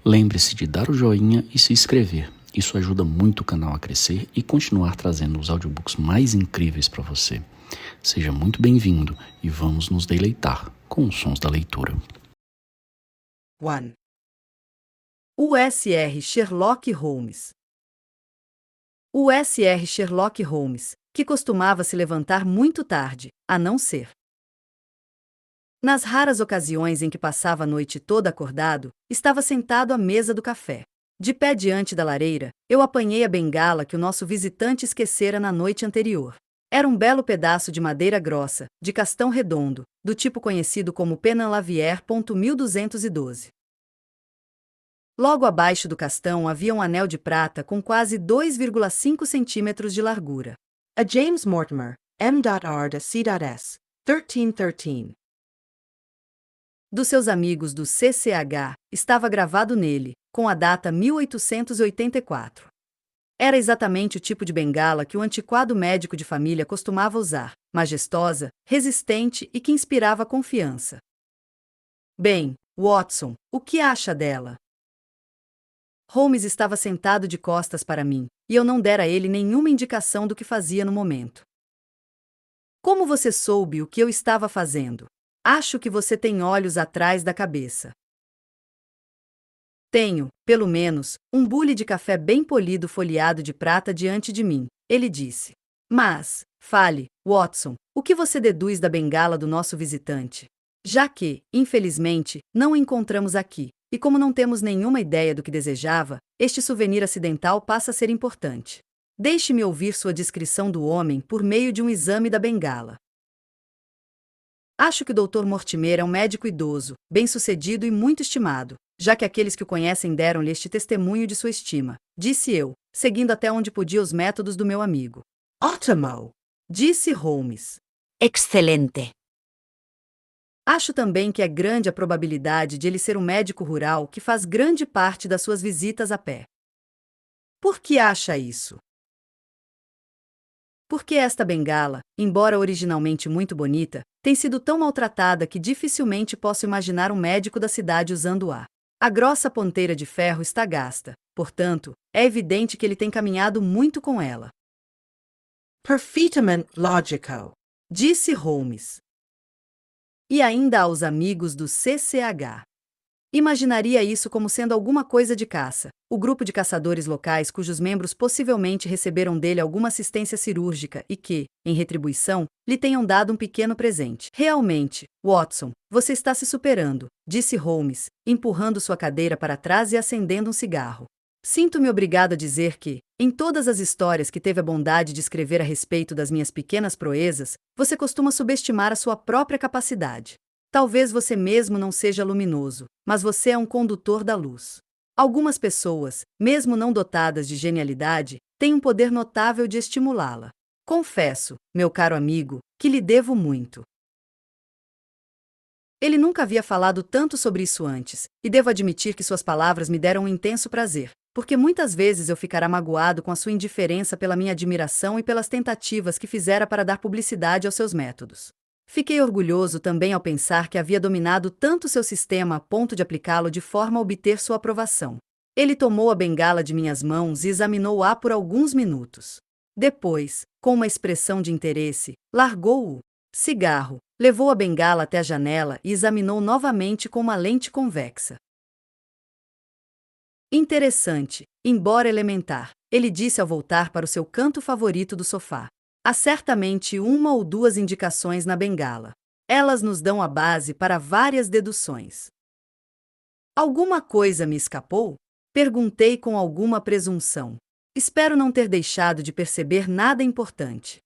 Lembre-se de dar o joinha e se inscrever. Isso ajuda muito o canal a crescer e continuar trazendo os audiobooks mais incríveis para você. Seja muito bem-vindo e vamos nos deleitar com os sons da leitura. 1. U.S.R. Sherlock Holmes. O U.S.R. Sherlock Holmes, que costumava se levantar muito tarde, a não ser. Nas raras ocasiões em que passava a noite toda acordado, estava sentado à mesa do café. De pé diante da lareira, eu apanhei a bengala que o nosso visitante esquecera na noite anterior. Era um belo pedaço de madeira grossa, de castão redondo, do tipo conhecido como Penalavier. 1212. Logo abaixo do castão havia um anel de prata com quase 2,5 centímetros de largura. A James Mortimer, M.R.C.S. 1313. Dos seus amigos do CCH, estava gravado nele, com a data 1884. Era exatamente o tipo de bengala que o antiquado médico de família costumava usar, majestosa, resistente e que inspirava confiança. Bem, Watson, o que acha dela? Holmes estava sentado de costas para mim, e eu não dera a ele nenhuma indicação do que fazia no momento. Como você soube o que eu estava fazendo? Acho que você tem olhos atrás da cabeça. Tenho, pelo menos, um bule de café bem polido folheado de prata diante de mim, ele disse. Mas, fale, Watson, o que você deduz da bengala do nosso visitante? Já que, infelizmente, não o encontramos aqui, e como não temos nenhuma ideia do que desejava, este souvenir acidental passa a ser importante. Deixe-me ouvir sua descrição do homem por meio de um exame da bengala. Acho que o Dr. Mortimer é um médico idoso, bem-sucedido e muito estimado, já que aqueles que o conhecem deram-lhe este testemunho de sua estima, disse eu, seguindo até onde podia os métodos do meu amigo. Ótimo! Disse Holmes. Excelente. Acho também que é grande a probabilidade de ele ser um médico rural que faz grande parte das suas visitas a pé. Por que acha isso? Porque esta bengala, embora originalmente muito bonita, tem sido tão maltratada que dificilmente posso imaginar um médico da cidade usando-a. A grossa ponteira de ferro está gasta, portanto, é evidente que ele tem caminhado muito com ela. Perfeitamente logical, disse Holmes. E ainda aos amigos do CCH. Imaginaria isso como sendo alguma coisa de caça, o grupo de caçadores locais cujos membros possivelmente receberam dele alguma assistência cirúrgica e que, em retribuição, lhe tenham dado um pequeno presente. Realmente, Watson, você está se superando, disse Holmes, empurrando sua cadeira para trás e acendendo um cigarro. Sinto-me obrigado a dizer que, em todas as histórias que teve a bondade de escrever a respeito das minhas pequenas proezas, você costuma subestimar a sua própria capacidade. Talvez você mesmo não seja luminoso, mas você é um condutor da luz. Algumas pessoas, mesmo não dotadas de genialidade, têm um poder notável de estimulá-la. Confesso, meu caro amigo, que lhe devo muito. Ele nunca havia falado tanto sobre isso antes, e devo admitir que suas palavras me deram um intenso prazer, porque muitas vezes eu ficara magoado com a sua indiferença pela minha admiração e pelas tentativas que fizera para dar publicidade aos seus métodos. Fiquei orgulhoso também ao pensar que havia dominado tanto seu sistema a ponto de aplicá-lo de forma a obter sua aprovação. Ele tomou a bengala de minhas mãos e examinou-a por alguns minutos. Depois, com uma expressão de interesse, largou o cigarro, levou a bengala até a janela e examinou novamente com uma lente convexa. Interessante, embora elementar, ele disse ao voltar para o seu canto favorito do sofá. Há certamente uma ou duas indicações na bengala. Elas nos dão a base para várias deduções. Alguma coisa me escapou? Perguntei com alguma presunção. Espero não ter deixado de perceber nada importante.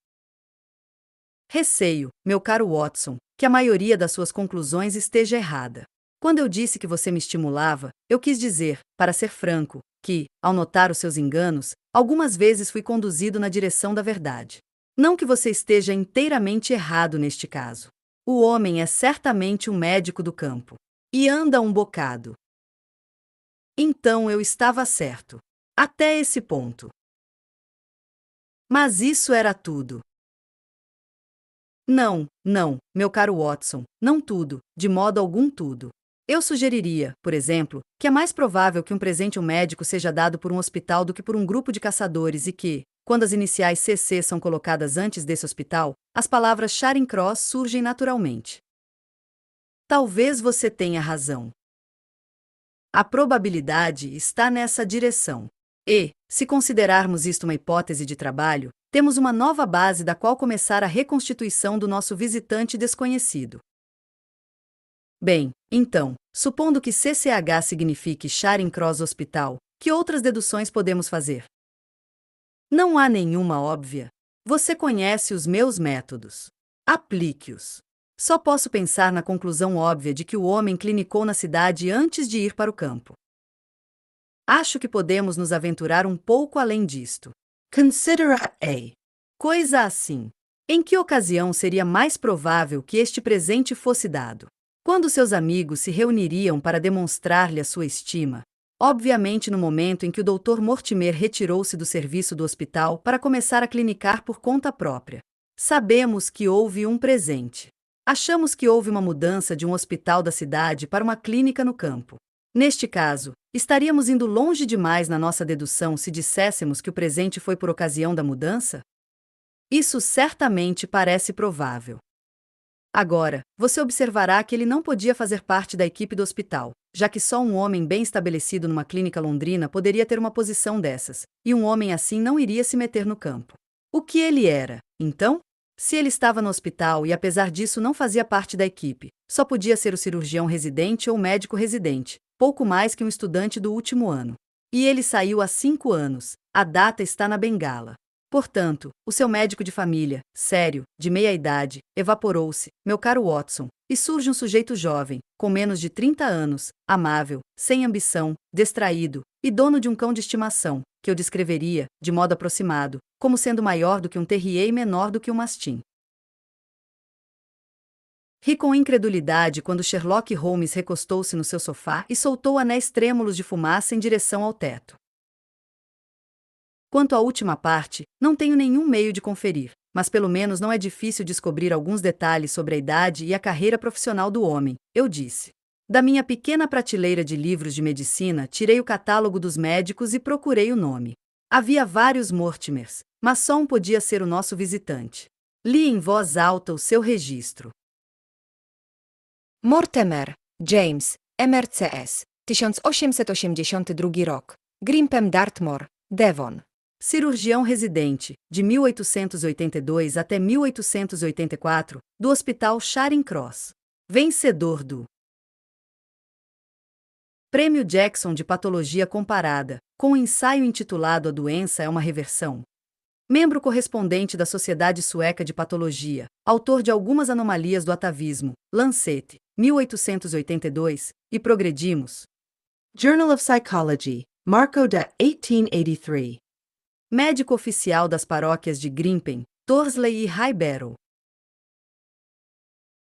Receio, meu caro Watson, que a maioria das suas conclusões esteja errada. Quando eu disse que você me estimulava, eu quis dizer, para ser franco, que, ao notar os seus enganos, algumas vezes fui conduzido na direção da verdade. Não que você esteja inteiramente errado neste caso. O homem é certamente um médico do campo. E anda um bocado. Então eu estava certo. Até esse ponto. Mas isso era tudo. Não, meu caro Watson, não tudo, de modo algum tudo. Eu sugeriria, por exemplo, que é mais provável que um presente médico seja dado por um hospital do que por um grupo de caçadores e que, quando as iniciais CC são colocadas antes desse hospital, as palavras Charing Cross surgem naturalmente. Talvez você tenha razão. A probabilidade está nessa direção. E, se considerarmos isto uma hipótese de trabalho, temos uma nova base da qual começar a reconstituição do nosso visitante desconhecido. Bem, então, supondo que CCH signifique Charing Cross Hospital, que outras deduções podemos fazer? Não há nenhuma óbvia. Você conhece os meus métodos. Aplique-os. Só posso pensar na conclusão óbvia de que o homem clinicou na cidade antes de ir para o campo. Acho que podemos nos aventurar um pouco além disto. Consider a coisa assim. Em que ocasião seria mais provável que este presente fosse dado? Quando seus amigos se reuniriam para demonstrar-lhe a sua estima? Obviamente no momento em que o Dr. Mortimer retirou-se do serviço do hospital para começar a clinicar por conta própria. Sabemos que houve um presente. Achamos que houve uma mudança de um hospital da cidade para uma clínica no campo. Neste caso, estaríamos indo longe demais na nossa dedução se disséssemos que o presente foi por ocasião da mudança? Isso certamente parece provável. Agora, você observará que ele não podia fazer parte da equipe do hospital, já que só um homem bem estabelecido numa clínica londrina poderia ter uma posição dessas, e um homem assim não iria se meter no campo. O que ele era, então? Se ele estava no hospital e apesar disso não fazia parte da equipe, só podia ser o cirurgião residente ou médico residente, pouco mais que um estudante do último ano. E ele saiu há 5 anos, a data está na bengala. Portanto, o seu médico de família, sério, de meia-idade, evaporou-se, meu caro Watson, e surge um sujeito jovem, com menos de 30 anos, amável, sem ambição, distraído, e dono de um cão de estimação, que eu descreveria, de modo aproximado, como sendo maior do que um terrier e menor do que um mastim. Ri com incredulidade quando Sherlock Holmes recostou-se no seu sofá e soltou anéis trêmulos de fumaça em direção ao teto. Quanto à última parte, não tenho nenhum meio de conferir, mas pelo menos não é difícil descobrir alguns detalhes sobre a idade e a carreira profissional do homem, eu disse. Da minha pequena prateleira de livros de medicina, tirei o catálogo dos médicos e procurei o nome. Havia vários Mortimers, mas só um podia ser o nosso visitante. Li em voz alta o seu registro. Mortimer, James, MRCS, 1882 rok, Grimpen Dartmoor, Devon. Cirurgião residente, de 1882 até 1884, do Hospital Charing Cross. Vencedor do Prêmio Jackson de Patologia Comparada, com o ensaio intitulado A Doença é uma Reversão. Membro correspondente da Sociedade Sueca de Patologia, autor de algumas anomalias do atavismo, Lancet, 1882, e progredimos. Journal of Psychology, Marco de 1883. Médico oficial das paróquias de Grimpen, Torsley e Highbarrow.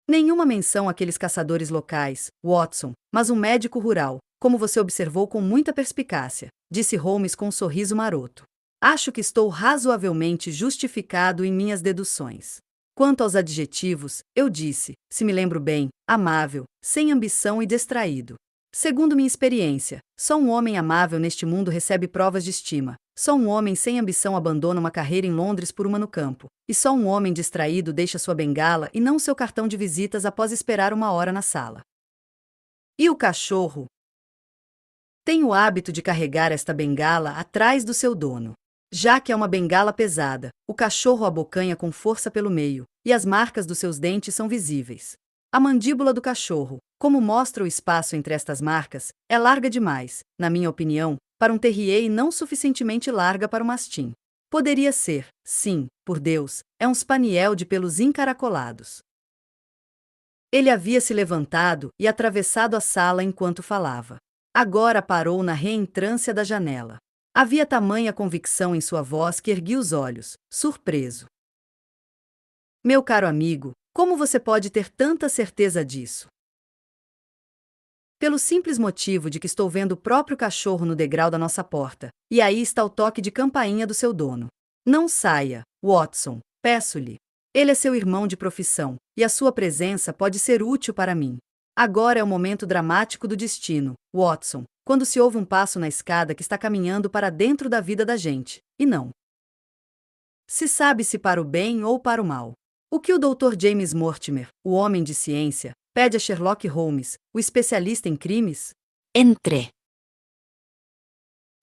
Nenhuma menção àqueles caçadores locais, Watson, mas um médico rural, como você observou com muita perspicácia, disse Holmes com um sorriso maroto. Acho que estou razoavelmente justificado em minhas deduções. Quanto aos adjetivos, eu disse, se me lembro bem, amável, sem ambição e distraído. Segundo minha experiência, só um homem amável neste mundo recebe provas de estima. Só um homem sem ambição abandona uma carreira em Londres por uma no campo. E só um homem distraído deixa sua bengala e não seu cartão de visitas após esperar 1 hora na sala. E o cachorro? Tem o hábito de carregar esta bengala atrás do seu dono. Já que é uma bengala pesada, o cachorro abocanha com força pelo meio, e as marcas dos seus dentes são visíveis. A mandíbula do cachorro, como mostra o espaço entre estas marcas, é larga demais, na minha opinião, para um terrier e não suficientemente larga para um mastim. Poderia ser, sim, por Deus, é um spaniel de pelos encaracolados. Ele havia se levantado e atravessado a sala enquanto falava. Agora parou na reentrância da janela. Havia tamanha convicção em sua voz que ergui os olhos, surpreso. Meu caro amigo, como você pode ter tanta certeza disso? Pelo simples motivo de que estou vendo o próprio cachorro no degrau da nossa porta, e aí está o toque de campainha do seu dono. Não saia, Watson, peço-lhe. Ele é seu irmão de profissão, e a sua presença pode ser útil para mim. Agora é o momento dramático do destino, Watson, quando se ouve um passo na escada que está caminhando para dentro da vida da gente, e não se sabe se para o bem ou para o mal. O que o Dr. James Mortimer, o homem de ciência, pede a Sherlock Holmes, o especialista em crimes? Entre.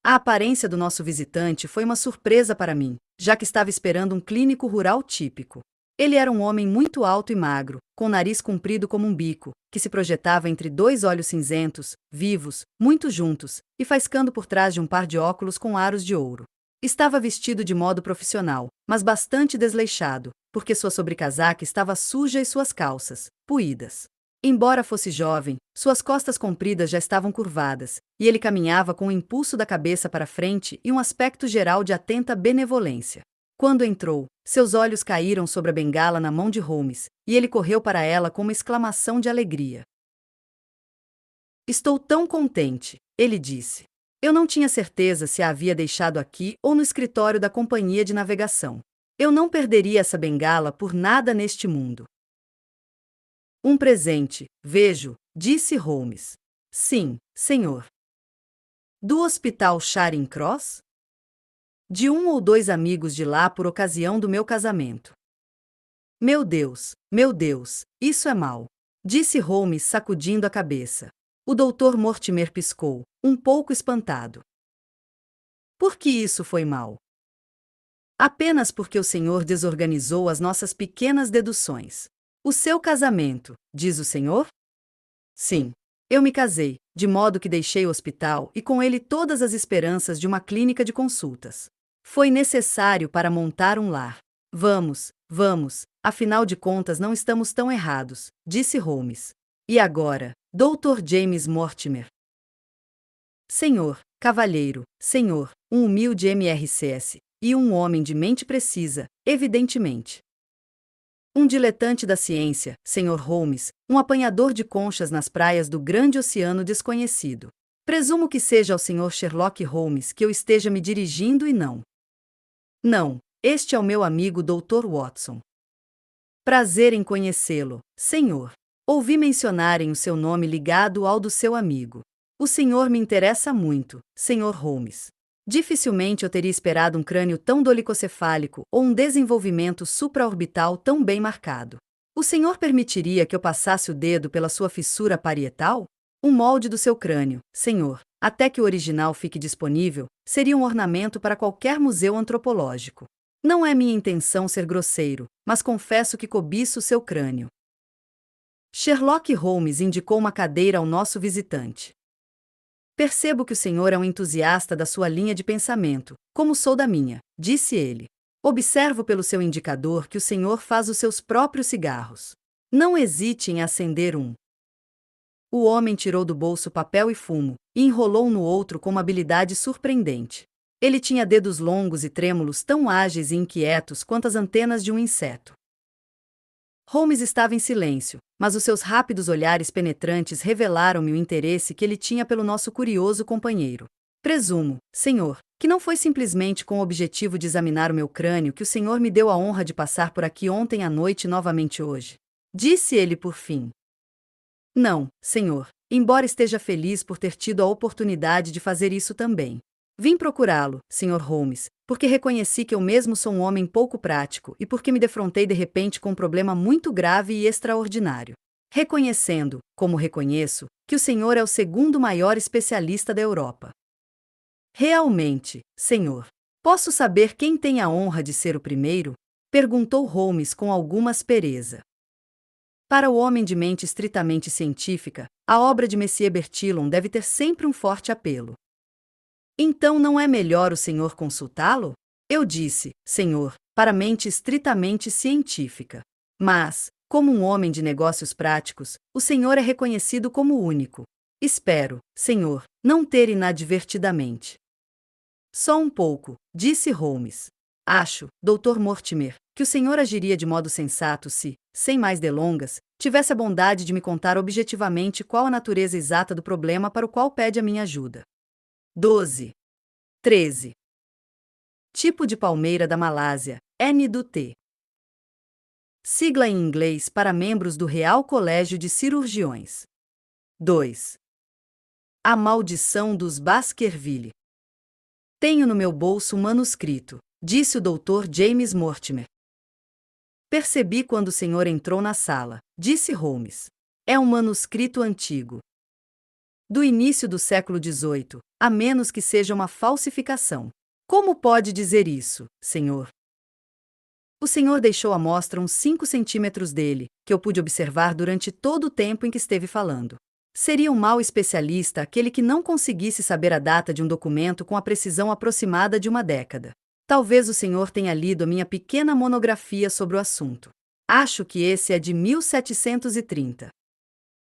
A aparência do nosso visitante foi uma surpresa para mim, já que estava esperando um clínico rural típico. Ele era um homem muito alto e magro, com o nariz comprido como um bico, que se projetava entre dois olhos cinzentos, vivos, muito juntos, e faiscando por trás de um par de óculos com aros de ouro. Estava vestido de modo profissional, mas bastante desleixado, porque sua sobrecasaca estava suja e suas calças, puídas. Embora fosse jovem, suas costas compridas já estavam curvadas, e ele caminhava com o impulso da cabeça para frente e um aspecto geral de atenta benevolência. Quando entrou, seus olhos caíram sobre a bengala na mão de Holmes, e ele correu para ela com uma exclamação de alegria. "Estou tão contente", ele disse. Eu não tinha certeza se a havia deixado aqui ou no escritório da companhia de navegação. Eu não perderia essa bengala por nada neste mundo. Um presente, vejo, disse Holmes. Sim, senhor. Do Hospital Charing Cross? De um ou dois amigos de lá por ocasião do meu casamento. Meu Deus, isso é mal, disse Holmes sacudindo a cabeça. O Dr. Mortimer piscou, um pouco espantado. Por que isso foi mal? Apenas porque o senhor desorganizou as nossas pequenas deduções. O seu casamento, diz o senhor? Sim. Eu me casei, de modo que deixei o hospital e com ele todas as esperanças de uma clínica de consultas. Foi necessário para montar um lar. Vamos, afinal de contas não estamos tão errados, disse Holmes. E agora, Dr. James Mortimer? Senhor, cavalheiro, senhor, um humilde MRCS, e um homem de mente precisa, evidentemente. Um diletante da ciência, Sr. Holmes, um apanhador de conchas nas praias do grande oceano desconhecido. Presumo que seja ao Sr. Sherlock Holmes que eu esteja me dirigindo e não. Não, este é o meu amigo Dr. Watson. Prazer em conhecê-lo, senhor. Ouvi mencionarem o seu nome ligado ao do seu amigo. O senhor me interessa muito, Sr. Holmes. Dificilmente eu teria esperado um crânio tão dolicocefálico ou um desenvolvimento supraorbital tão bem marcado. O senhor permitiria que eu passasse o dedo pela sua fissura parietal? Um molde do seu crânio, senhor, até que o original fique disponível, seria um ornamento para qualquer museu antropológico. Não é minha intenção ser grosseiro, mas confesso que cobiço seu crânio. Sherlock Holmes indicou uma cadeira ao nosso visitante. Percebo que o senhor é um entusiasta da sua linha de pensamento, como sou da minha, disse ele. Observo pelo seu indicador que o senhor faz os seus próprios cigarros. Não hesite em acender um. O homem tirou do bolso papel e fumo, e enrolou no outro com uma habilidade surpreendente. Ele tinha dedos longos e trêmulos tão ágeis e inquietos quanto as antenas de um inseto. Holmes estava em silêncio, mas os seus rápidos olhares penetrantes revelaram-me o interesse que ele tinha pelo nosso curioso companheiro. Presumo, senhor, que não foi simplesmente com o objetivo de examinar o meu crânio que o senhor me deu a honra de passar por aqui ontem à noite e novamente hoje. Disse ele por fim. Não, senhor, embora esteja feliz por ter tido a oportunidade de fazer isso também. Vim procurá-lo, Sr. Holmes, porque reconheci que eu mesmo sou um homem pouco prático e porque me defrontei de repente com um problema muito grave e extraordinário. Reconhecendo, como reconheço, que o senhor é o segundo maior especialista da Europa. Realmente, senhor. Posso saber quem tem a honra de ser o primeiro? Perguntou Holmes com alguma aspereza. Para o homem de mente estritamente científica, a obra de Monsieur Bertillon deve ter sempre um forte apelo. Então não é melhor o senhor consultá-lo? Eu disse, senhor, para mente estritamente científica. Mas, como um homem de negócios práticos, o senhor é reconhecido como único. Espero, senhor, não ter inadvertidamente. Só um pouco, disse Holmes. Acho, Dr. Mortimer, que o senhor agiria de modo sensato se, sem mais delongas, tivesse a bondade de me contar objetivamente qual a natureza exata do problema para o qual pede a minha ajuda. 12. 13. Tipo de palmeira da Malásia, N/T. Sigla em inglês para membros do Real Colégio de Cirurgiões. 2. A Maldição dos Baskerville. Tenho no meu bolso um manuscrito, disse o Dr. James Mortimer. Percebi quando o senhor entrou na sala, disse Holmes. É um manuscrito antigo. Do início do século XVIII, a menos que seja uma falsificação. Como pode dizer isso, senhor? O senhor deixou à mostra uns 5 centímetros dele, que eu pude observar durante todo o tempo em que esteve falando. Seria um mau especialista aquele que não conseguisse saber a data de um documento com a precisão aproximada de uma década. Talvez o senhor tenha lido a minha pequena monografia sobre o assunto. Acho que esse é de 1730.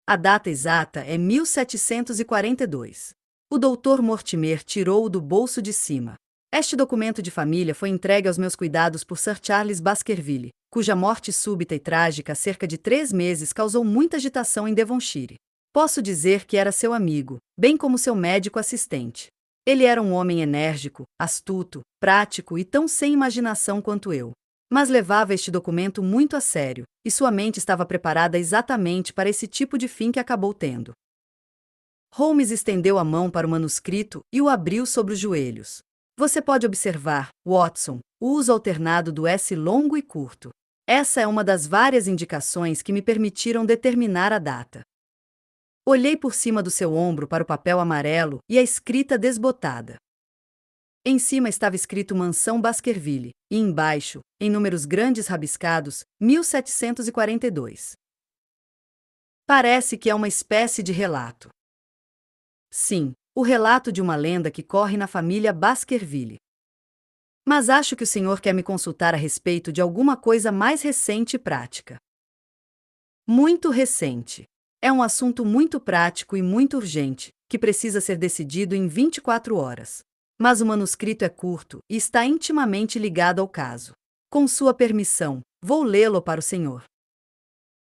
A data exata é 1742. O Dr. Mortimer tirou-o do bolso de cima. Este documento de família foi entregue aos meus cuidados por Sir Charles Baskerville, cuja morte súbita e trágica há cerca de 3 meses causou muita agitação em Devonshire. Posso dizer que era seu amigo, bem como seu médico assistente. Ele era um homem enérgico, astuto, prático e tão sem imaginação quanto eu. Mas levava este documento muito a sério, e sua mente estava preparada exatamente para esse tipo de fim que acabou tendo. Holmes estendeu a mão para o manuscrito e o abriu sobre os joelhos. Você pode observar, Watson, o uso alternado do S longo e curto. Essa é uma das várias indicações que me permitiram determinar a data. Olhei por cima do seu ombro para o papel amarelo e a escrita desbotada. Em cima estava escrito Mansão Baskerville, e embaixo, em números grandes rabiscados, 1742. Parece que é uma espécie de relato. Sim, o relato de uma lenda que corre na família Baskerville. Mas acho que o senhor quer me consultar a respeito de alguma coisa mais recente e prática. Muito recente. É um assunto muito prático e muito urgente, que precisa ser decidido em 24 horas. Mas o manuscrito é curto e está intimamente ligado ao caso. Com sua permissão, vou lê-lo para o senhor.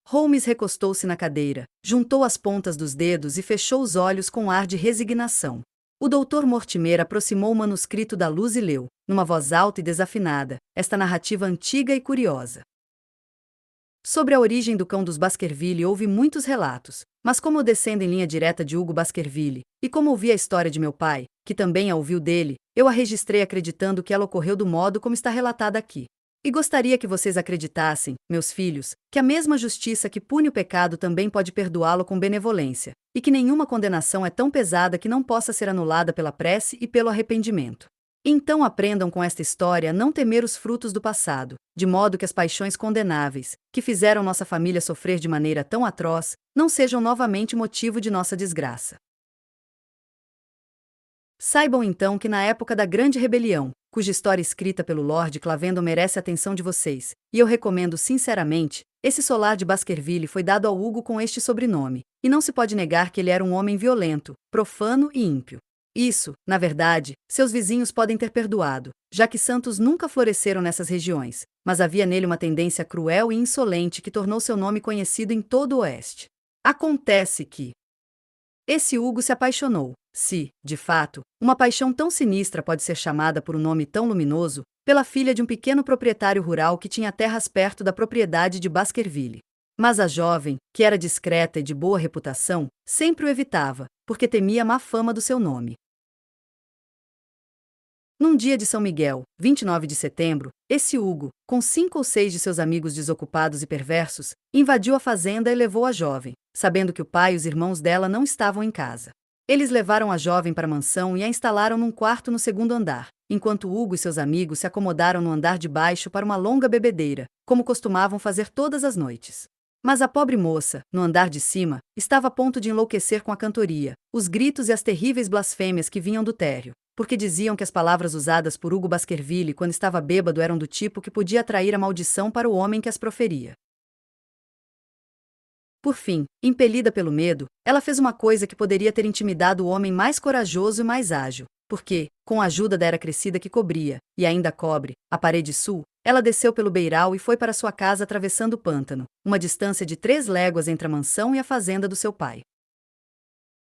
Holmes recostou-se na cadeira, juntou as pontas dos dedos e fechou os olhos com ar de resignação. O Dr. Mortimer aproximou o manuscrito da luz e leu, numa voz alta e desafinada, esta narrativa antiga e curiosa. Sobre a origem do cão dos Baskerville houve muitos relatos, mas como eu descendo em linha direta de Hugo Baskerville, e como ouvi a história de meu pai, que também a ouviu dele, eu a registrei acreditando que ela ocorreu do modo como está relatada aqui. E gostaria que vocês acreditassem, meus filhos, que a mesma justiça que pune o pecado também pode perdoá-lo com benevolência, e que nenhuma condenação é tão pesada que não possa ser anulada pela prece e pelo arrependimento. Então aprendam com esta história a não temer os frutos do passado, de modo que as paixões condenáveis, que fizeram nossa família sofrer de maneira tão atroz, não sejam novamente motivo de nossa desgraça. Saibam então que na época da Grande Rebelião, cuja história escrita pelo Lord Clavendon merece a atenção de vocês, e eu recomendo sinceramente, esse solar de Baskerville foi dado ao Hugo com este sobrenome, e não se pode negar que ele era um homem violento, profano e ímpio. Isso, na verdade, seus vizinhos podem ter perdoado, já que santos nunca floresceram nessas regiões, mas havia nele uma tendência cruel e insolente que tornou seu nome conhecido em todo o Oeste. Acontece que esse Hugo se apaixonou, se, de fato, uma paixão tão sinistra pode ser chamada por um nome tão luminoso, pela filha de um pequeno proprietário rural que tinha terras perto da propriedade de Baskerville. Mas a jovem, que era discreta e de boa reputação, sempre o evitava, porque temia a má fama do seu nome. Num dia de São Miguel, 29 de setembro, esse Hugo, com 5 ou 6 de seus amigos desocupados e perversos, invadiu a fazenda e levou a jovem, sabendo que o pai e os irmãos dela não estavam em casa. Eles levaram a jovem para a mansão e a instalaram num quarto no 2º andar, enquanto Hugo e seus amigos se acomodaram no andar de baixo para uma longa bebedeira, como costumavam fazer todas as noites. Mas a pobre moça, no andar de cima, estava a ponto de enlouquecer com a cantoria, os gritos e as terríveis blasfêmias que vinham do térreo, porque diziam que as palavras usadas por Hugo Baskerville quando estava bêbado eram do tipo que podia atrair a maldição para o homem que as proferia. Por fim, impelida pelo medo, ela fez uma coisa que poderia ter intimidado o homem mais corajoso e mais ágil, porque, com a ajuda da era crescida que cobria, e ainda cobre, a parede sul, ela desceu pelo beiral e foi para sua casa atravessando o pântano, uma distância de 3 léguas entre a mansão e a fazenda do seu pai.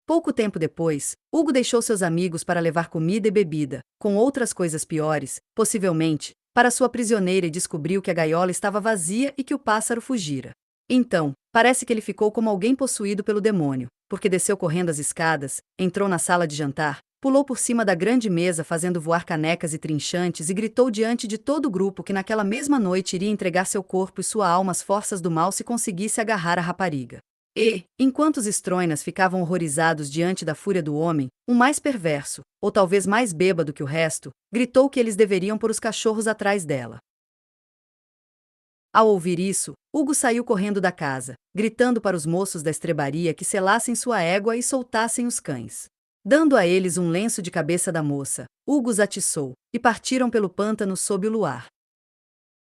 Pouco tempo depois, Hugo deixou seus amigos para levar comida e bebida, com outras coisas piores, possivelmente, para sua prisioneira e descobriu que a gaiola estava vazia e que o pássaro fugira. Então, parece que ele ficou como alguém possuído pelo demônio, porque desceu correndo as escadas, entrou na sala de jantar, pulou por cima da grande mesa fazendo voar canecas e trinchantes e gritou diante de todo o grupo que naquela mesma noite iria entregar seu corpo e sua alma às forças do mal se conseguisse agarrar a rapariga. E, enquanto os estroinas ficavam horrorizados diante da fúria do homem, o mais perverso, ou talvez mais bêbado que o resto, gritou que eles deveriam pôr os cachorros atrás dela. Ao ouvir isso, Hugo saiu correndo da casa, gritando para os moços da estrebaria que selassem sua égua e soltassem os cães. Dando a eles um lenço de cabeça da moça, Hugo os atiçou, e partiram pelo pântano sob o luar.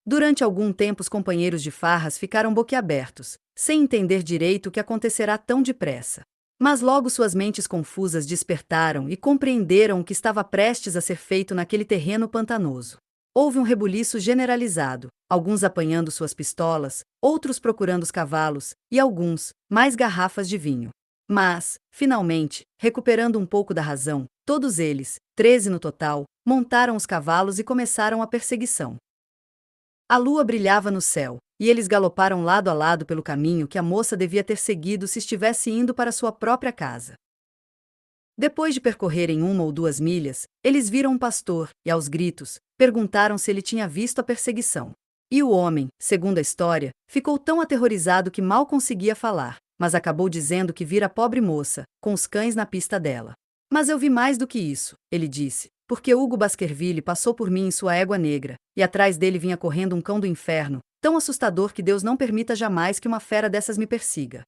Durante algum tempo os companheiros de farras ficaram boquiabertos, sem entender direito o que acontecerá tão depressa. Mas logo suas mentes confusas despertaram e compreenderam o que estava prestes a ser feito naquele terreno pantanoso. Houve um rebuliço generalizado, alguns apanhando suas pistolas, outros procurando os cavalos, e alguns, mais garrafas de vinho. Mas, finalmente, recuperando um pouco da razão, todos eles, 13 no total, montaram os cavalos e começaram a perseguição. A lua brilhava no céu, e eles galoparam lado a lado pelo caminho que a moça devia ter seguido se estivesse indo para sua própria casa. Depois de percorrerem 1 ou 2 milhas, eles viram um pastor, e aos gritos, perguntaram se ele tinha visto a perseguição. E o homem, segundo a história, ficou tão aterrorizado que mal conseguia falar, mas acabou dizendo que vira a pobre moça, com os cães na pista dela. Mas eu vi mais do que isso, ele disse, porque Hugo Baskerville passou por mim em sua égua negra, e atrás dele vinha correndo um cão do inferno, tão assustador que Deus não permita jamais que uma fera dessas me persiga.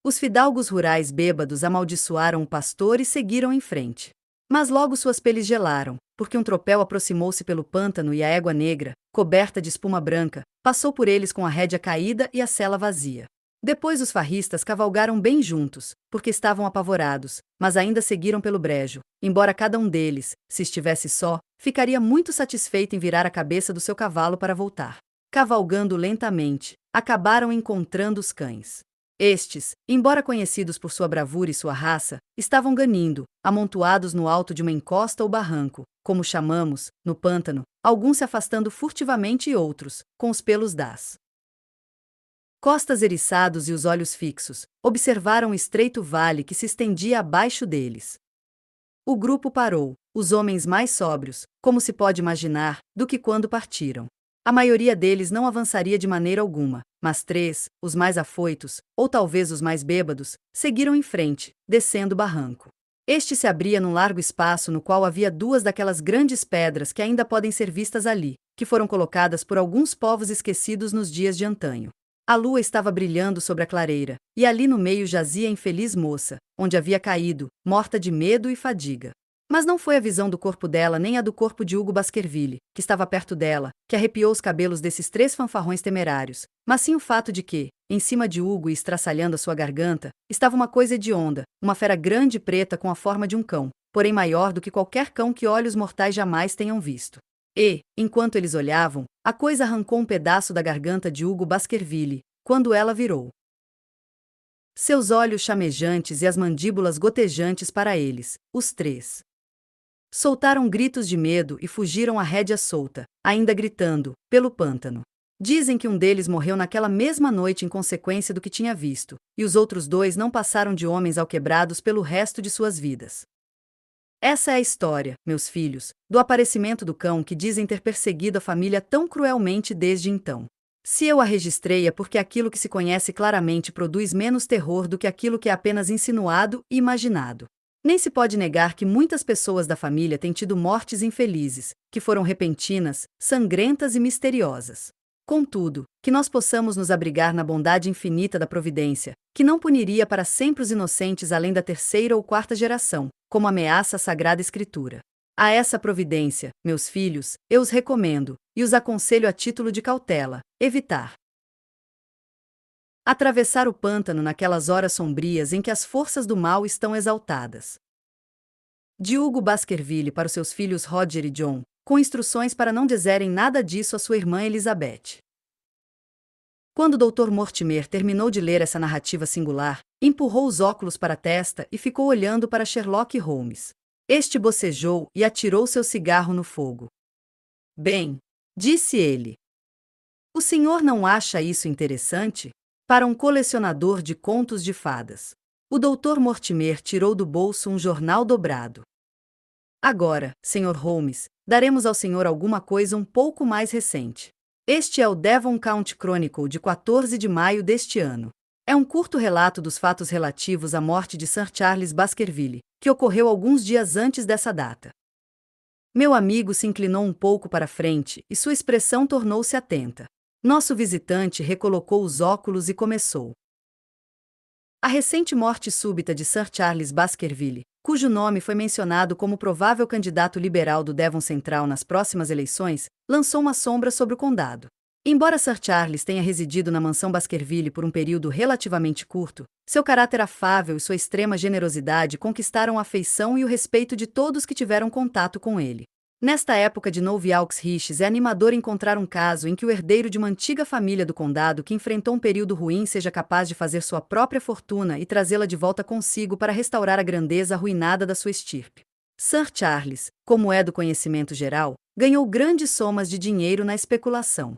Os fidalgos rurais bêbados amaldiçoaram o pastor e seguiram em frente. Mas logo suas peles gelaram, porque um tropel aproximou-se pelo pântano e a égua negra, coberta de espuma branca, passou por eles com a rédea caída e a sela vazia. Depois os farristas cavalgaram bem juntos, porque estavam apavorados, mas ainda seguiram pelo brejo, embora cada um deles, se estivesse só, ficaria muito satisfeito em virar a cabeça do seu cavalo para voltar. Cavalgando lentamente, acabaram encontrando os cães. Estes, embora conhecidos por sua bravura e sua raça, estavam ganindo, amontoados no alto de uma encosta ou barranco, como chamamos, no pântano, alguns se afastando furtivamente e outros, com os pelos das costas eriçados e os olhos fixos, observaram o estreito vale que se estendia abaixo deles. O grupo parou, os homens mais sóbrios, como se pode imaginar, do que quando partiram. A maioria deles não avançaria de maneira alguma, mas 3, os mais afoitos, ou talvez os mais bêbados, seguiram em frente, descendo o barranco. Este se abria num largo espaço no qual havia 2 daquelas grandes pedras que ainda podem ser vistas ali, que foram colocadas por alguns povos esquecidos nos dias de antanho. A lua estava brilhando sobre a clareira, e ali no meio jazia a infeliz moça, onde havia caído, morta de medo e fadiga. Mas não foi a visão do corpo dela nem a do corpo de Hugo Baskerville, que estava perto dela, que arrepiou os cabelos desses 3 fanfarrões temerários, mas sim o fato de que, em cima de Hugo e estraçalhando a sua garganta, estava uma coisa hedionda, uma fera grande e preta com a forma de um cão, porém maior do que qualquer cão que olhos mortais jamais tenham visto. E, enquanto eles olhavam, a coisa arrancou um pedaço da garganta de Hugo Baskerville, quando ela virou. Seus olhos chamejantes e as mandíbulas gotejantes para eles, os 3. Soltaram gritos de medo e fugiram à rédea solta, ainda gritando, pelo pântano. Dizem que um deles morreu naquela mesma noite em consequência do que tinha visto, e os outros 2 não passaram de homens alquebrados pelo resto de suas vidas. Essa é a história, meus filhos, do aparecimento do cão que dizem ter perseguido a família tão cruelmente desde então. Se eu a registrei é porque aquilo que se conhece claramente produz menos terror do que aquilo que é apenas insinuado e imaginado. Nem se pode negar que muitas pessoas da família têm tido mortes infelizes, que foram repentinas, sangrentas e misteriosas. Contudo, que nós possamos nos abrigar na bondade infinita da providência, que não puniria para sempre os inocentes além da 3ª ou 4ª geração, como ameaça a Sagrada Escritura. A essa providência, meus filhos, eu os recomendo, e os aconselho a título de cautela, evitar atravessar o pântano naquelas horas sombrias em que as forças do mal estão exaltadas. De Hugo Baskerville para os seus filhos Roger e John, com instruções para não dizerem nada disso à sua irmã Elizabeth. Quando o Dr. Mortimer terminou de ler essa narrativa singular, empurrou os óculos para a testa e ficou olhando para Sherlock Holmes. Este bocejou e atirou seu cigarro no fogo. Bem, disse ele. O senhor não acha isso interessante? Para um colecionador de contos de fadas. O Dr. Mortimer tirou do bolso um jornal dobrado. Agora, Sr. Holmes, daremos ao senhor alguma coisa um pouco mais recente. Este é o Devon County Chronicle de 14 de maio deste ano. É um curto relato dos fatos relativos à morte de Sir Charles Baskerville, que ocorreu alguns dias antes dessa data. Meu amigo se inclinou um pouco para frente e sua expressão tornou-se atenta. Nosso visitante recolocou os óculos e começou. A recente morte súbita de Sir Charles Baskerville, cujo nome foi mencionado como provável candidato liberal do Devon Central nas próximas eleições, lançou uma sombra sobre o condado. Embora Sir Charles tenha residido na mansão Baskerville por um período relativamente curto, seu caráter afável e sua extrema generosidade conquistaram a afeição e o respeito de todos que tiveram contato com ele. Nesta época de Noviaux Riches, é animador encontrar um caso em que o herdeiro de uma antiga família do condado que enfrentou um período ruim seja capaz de fazer sua própria fortuna e trazê-la de volta consigo para restaurar a grandeza arruinada da sua estirpe. Sir Charles, como é do conhecimento geral, ganhou grandes somas de dinheiro na especulação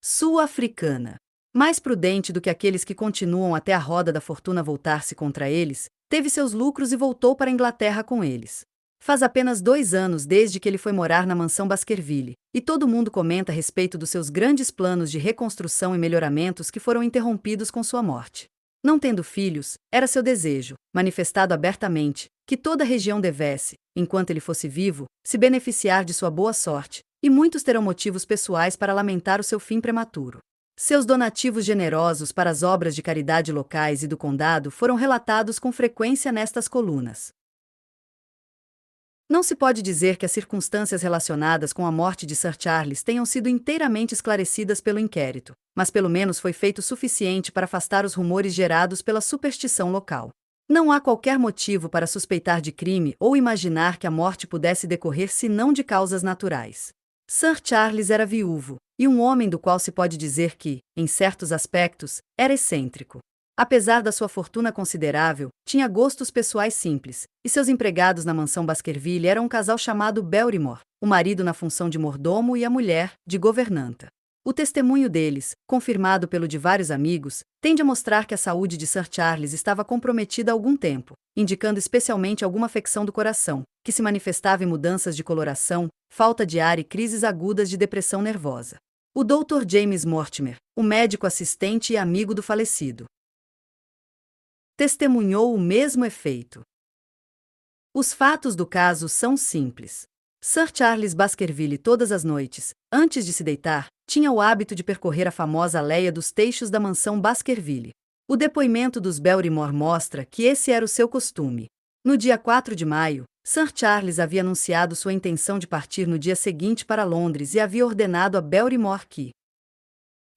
sul-africana. Mais prudente do que aqueles que continuam até a roda da fortuna voltar-se contra eles, teve seus lucros e voltou para a Inglaterra com eles. Faz apenas 2 anos desde que ele foi morar na mansão Baskerville, e todo mundo comenta a respeito dos seus grandes planos de reconstrução e melhoramentos que foram interrompidos com sua morte. Não tendo filhos, era seu desejo, manifestado abertamente, que toda a região devesse, enquanto ele fosse vivo, se beneficiar de sua boa sorte, e muitos terão motivos pessoais para lamentar o seu fim prematuro. Seus donativos generosos para as obras de caridade locais e do condado foram relatados com frequência nestas colunas. Não se pode dizer que as circunstâncias relacionadas com a morte de Sir Charles tenham sido inteiramente esclarecidas pelo inquérito, mas pelo menos foi feito o suficiente para afastar os rumores gerados pela superstição local. Não há qualquer motivo para suspeitar de crime ou imaginar que a morte pudesse decorrer senão de causas naturais. Sir Charles era viúvo, e um homem do qual se pode dizer que, em certos aspectos, era excêntrico. Apesar da sua fortuna considerável, tinha gostos pessoais simples, e seus empregados na mansão Baskerville eram um casal chamado Barrymore, o marido na função de mordomo e a mulher, de governanta. O testemunho deles, confirmado pelo de vários amigos, tende a mostrar que a saúde de Sir Charles estava comprometida há algum tempo, indicando especialmente alguma afecção do coração, que se manifestava em mudanças de coloração, falta de ar e crises agudas de depressão nervosa. O Dr. James Mortimer, o médico assistente e amigo do falecido, testemunhou o mesmo efeito. Os fatos do caso são simples. Sir Charles Baskerville todas as noites, antes de se deitar, tinha o hábito de percorrer a famosa aleia dos teixos da mansão Baskerville. O depoimento dos Barrymore mostra que esse era o seu costume. No dia 4 de maio, Sir Charles havia anunciado sua intenção de partir no dia seguinte para Londres e havia ordenado a Barrymore que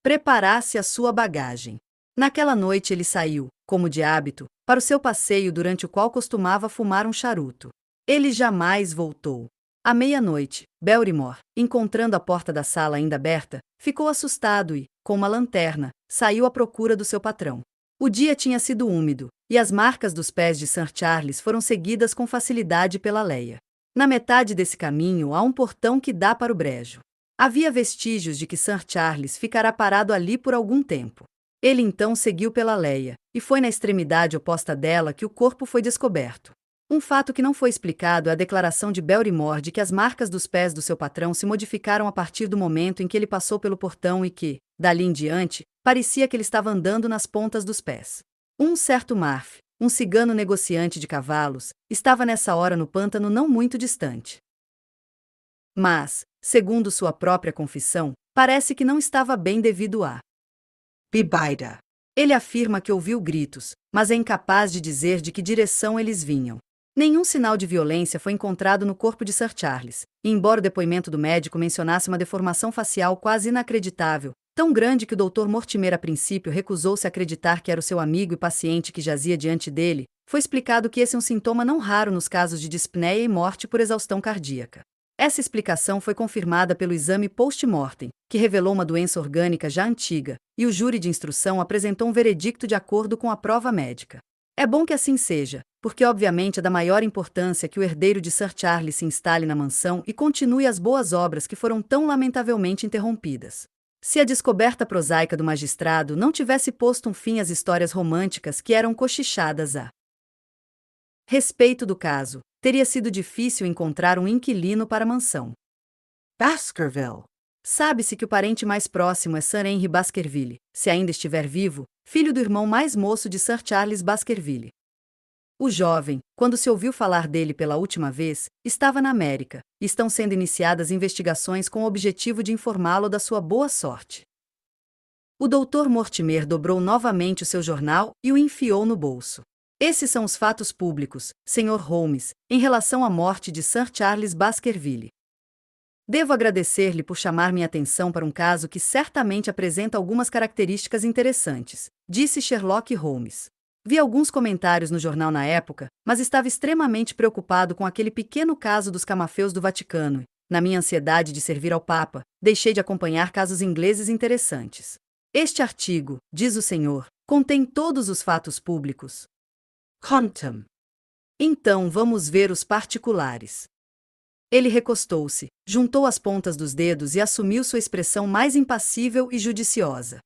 preparasse a sua bagagem. Naquela noite ele saiu, como de hábito, para o seu passeio durante o qual costumava fumar um charuto. Ele jamais voltou. À meia-noite, Barrymore, encontrando a porta da sala ainda aberta, ficou assustado e, com uma lanterna, saiu à procura do seu patrão. O dia tinha sido úmido, e as marcas dos pés de Sir Charles foram seguidas com facilidade pela aleia. Na metade desse caminho há um portão que dá para o brejo. Havia vestígios de que Sir Charles ficará parado ali por algum tempo. Ele então seguiu pela aleia, e foi na extremidade oposta dela que o corpo foi descoberto. Um fato que não foi explicado é a declaração de Barrymore de que as marcas dos pés do seu patrão se modificaram a partir do momento em que ele passou pelo portão e que, dali em diante, parecia que ele estava andando nas pontas dos pés. Um certo Marf, um cigano negociante de cavalos, estava nessa hora no pântano não muito distante. Mas, segundo sua própria confissão, parece que não estava bem devido a Bebida. Ele afirma que ouviu gritos, mas é incapaz de dizer de que direção eles vinham. Nenhum sinal de violência foi encontrado no corpo de Sir Charles, e embora o depoimento do médico mencionasse uma deformação facial quase inacreditável, tão grande que o Dr. Mortimer a princípio recusou-se a acreditar que era o seu amigo e paciente que jazia diante dele, foi explicado que esse é um sintoma não raro nos casos de dispneia e morte por exaustão cardíaca. Essa explicação foi confirmada pelo exame post-mortem, que revelou uma doença orgânica já antiga, e o júri de instrução apresentou um veredicto de acordo com a prova médica. É bom que assim seja, porque obviamente é da maior importância que o herdeiro de Sir Charles se instale na mansão e continue as boas obras que foram tão lamentavelmente interrompidas. se a descoberta prosaica do magistrado não tivesse posto um fim às histórias românticas que eram cochichadas a respeito do caso, teria sido difícil encontrar um inquilino para a mansão. Baskerville. Sabe-se que o parente mais próximo é Sir Henry Baskerville, se ainda estiver vivo, filho do irmão mais moço de Sir Charles Baskerville. O jovem, quando se ouviu falar dele pela última vez, estava na América, e estão sendo iniciadas investigações com o objetivo de informá-lo da sua boa sorte. O Dr. Mortimer dobrou novamente o seu jornal e o enfiou no bolso. Esses são os fatos públicos, Sr. Holmes, em relação à morte de Sir Charles Baskerville. Devo agradecer-lhe por chamar minha atenção para um caso que certamente apresenta algumas características interessantes, disse Sherlock Holmes. Vi alguns comentários no jornal na época, mas estava extremamente preocupado com aquele pequeno caso dos camafeus do Vaticano e, na minha ansiedade de servir ao Papa, deixei de acompanhar casos ingleses interessantes. Este artigo, diz o senhor, contém todos os fatos públicos. Contem. Então vamos ver os particulares. Ele recostou-se, juntou as pontas dos dedos e assumiu sua expressão mais impassível e judiciosa.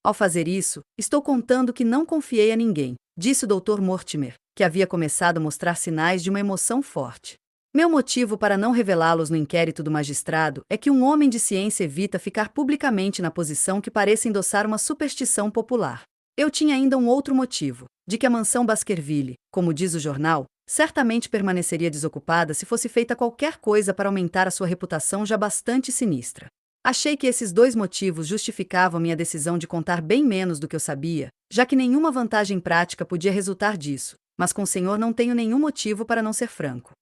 Ao fazer isso, estou contando que não confiei a ninguém, disse o Dr. Mortimer, que havia começado a mostrar sinais de uma emoção forte. Meu motivo para não revelá-los no inquérito do magistrado é que um homem de ciência evita ficar publicamente na posição que parece endossar uma superstição popular. Eu tinha ainda um outro motivo, de que a mansão Baskerville, como diz o jornal, certamente permaneceria desocupada se fosse feita qualquer coisa para aumentar a sua reputação já bastante sinistra. Achei que esses dois motivos justificavam minha decisão de contar bem menos do que eu sabia, já que nenhuma vantagem prática podia resultar disso, mas com o senhor não tenho nenhum motivo para não ser franco.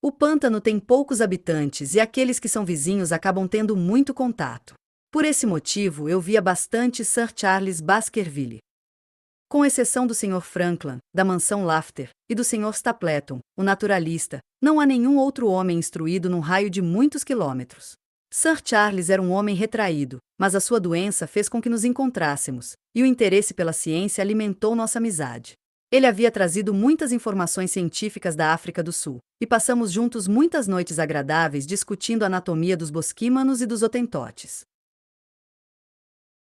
O pântano tem poucos habitantes e aqueles que são vizinhos acabam tendo muito contato. Por esse motivo, eu via bastante Sir Charles Baskerville. Com exceção do Sr. Franklin, da mansão Lafter, e do Sr. Stapleton, o naturalista, não há nenhum outro homem instruído num raio de muitos quilômetros. Sir Charles era um homem retraído, mas a sua doença fez com que nos encontrássemos, e o interesse pela ciência alimentou nossa amizade. Ele havia trazido muitas informações científicas da África do Sul, e passamos juntos muitas noites agradáveis discutindo a anatomia dos bosquímanos e dos hotentotes.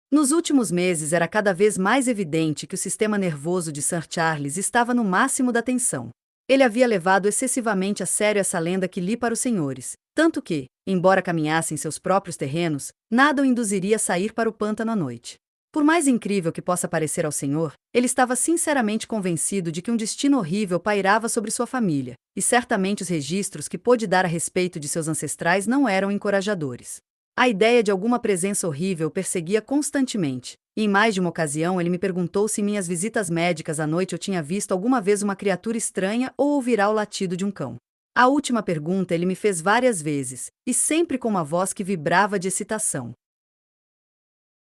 Nos últimos meses era cada vez mais evidente que o sistema nervoso de Sir Charles estava no máximo da tensão. Ele havia levado excessivamente a sério essa lenda que li para os senhores, tanto que, embora caminhasse em seus próprios terrenos, nada o induziria a sair para o pântano à noite. Por mais incrível que possa parecer ao senhor, ele estava sinceramente convencido de que um destino horrível pairava sobre sua família, e certamente os registros que pôde dar a respeito de seus ancestrais não eram encorajadores. A ideia de alguma presença horrível o perseguia constantemente, e em mais de uma ocasião ele me perguntou se em minhas visitas médicas à noite eu tinha visto alguma vez uma criatura estranha ou ouvirá o latido de um cão. A última pergunta ele me fez várias vezes, e sempre com uma voz que vibrava de excitação.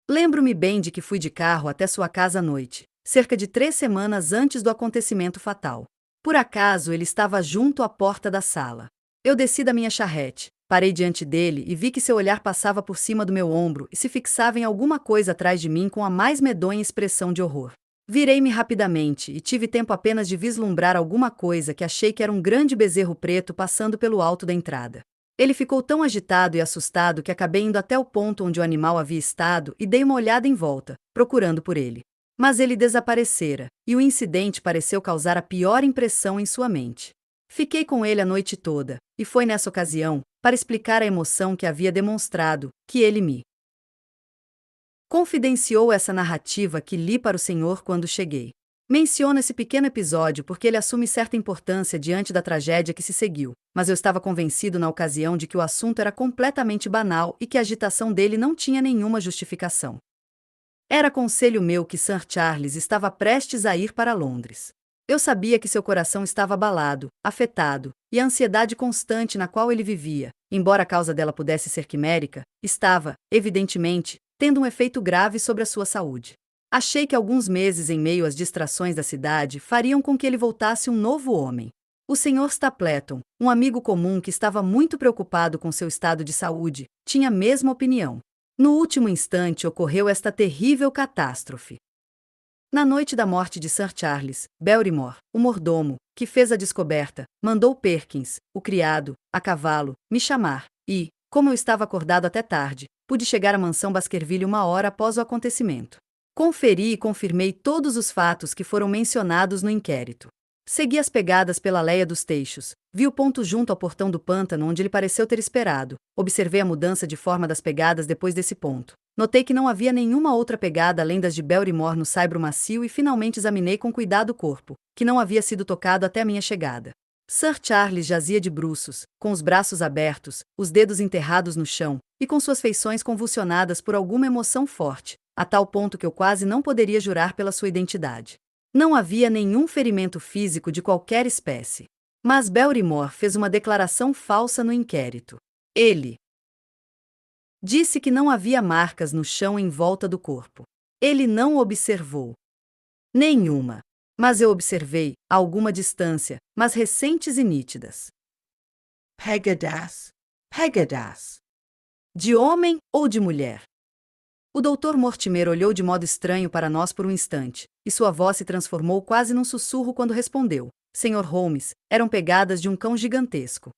Lembro-me bem de que fui de carro até sua casa à noite, cerca de 3 semanas antes do acontecimento fatal. Por acaso ele estava junto à porta da sala. Eu desci da minha charrete, parei diante dele e vi que seu olhar passava por cima do meu ombro e se fixava em alguma coisa atrás de mim com a mais medonha expressão de horror. Virei-me rapidamente e tive tempo apenas de vislumbrar alguma coisa que achei que era um grande bezerro preto passando pelo alto da entrada. Ele ficou tão agitado e assustado que acabei indo até o ponto onde o animal havia estado e dei uma olhada em volta, procurando por ele. Mas ele desaparecera, e o incidente pareceu causar a pior impressão em sua mente. Fiquei com ele a noite toda, e foi nessa ocasião, para explicar a emoção que havia demonstrado, que ele me confidenciou essa narrativa que li para o senhor quando cheguei. Menciono esse pequeno episódio porque ele assume certa importância diante da tragédia que se seguiu, mas eu estava convencido na ocasião de que o assunto era completamente banal e que a agitação dele não tinha nenhuma justificação. Era conselho meu que Sir Charles estava prestes a ir para Londres. Eu sabia que seu coração estava abalado, afetado, e a ansiedade constante na qual ele vivia, embora a causa dela pudesse ser quimérica, estava, evidentemente, tendo um efeito grave sobre a sua saúde. Achei que alguns meses em meio às distrações da cidade fariam com que ele voltasse um novo homem. O Sr. Stapleton, um amigo comum que estava muito preocupado com seu estado de saúde, tinha a mesma opinião. No último instante ocorreu esta terrível catástrofe. Na noite da morte de Sir Charles, Barrymore, o mordomo, que fez a descoberta, mandou Perkins, o criado, a cavalo, me chamar, e, como eu estava acordado até tarde, pude chegar à mansão Baskerville 1 hora após o acontecimento. Conferi e confirmei todos os fatos que foram mencionados no inquérito. Segui as pegadas pela Leia dos Teixos, vi o ponto junto ao portão do pântano onde ele pareceu ter esperado, observei a mudança de forma das pegadas depois desse ponto. Notei que não havia nenhuma outra pegada além das de Barrymore no saibro macio e finalmente examinei com cuidado o corpo, que não havia sido tocado até a minha chegada. Sir Charles jazia de bruços, com os braços abertos, os dedos enterrados no chão, e com suas feições convulsionadas por alguma emoção forte, a tal ponto que eu quase não poderia jurar pela sua identidade. Não havia nenhum ferimento físico de qualquer espécie. Mas Barrymore fez uma declaração falsa no inquérito. Ele disse que não havia marcas no chão em volta do corpo. Ele não observou nenhuma. Mas eu observei, a alguma distância, mas recentes e nítidas. Pegadas. Pegadas. De homem ou de mulher? O Dr. Mortimer olhou de modo estranho para nós por um instante, e sua voz se transformou quase num sussurro quando respondeu. Sr. Holmes, eram pegadas de um cão gigantesco.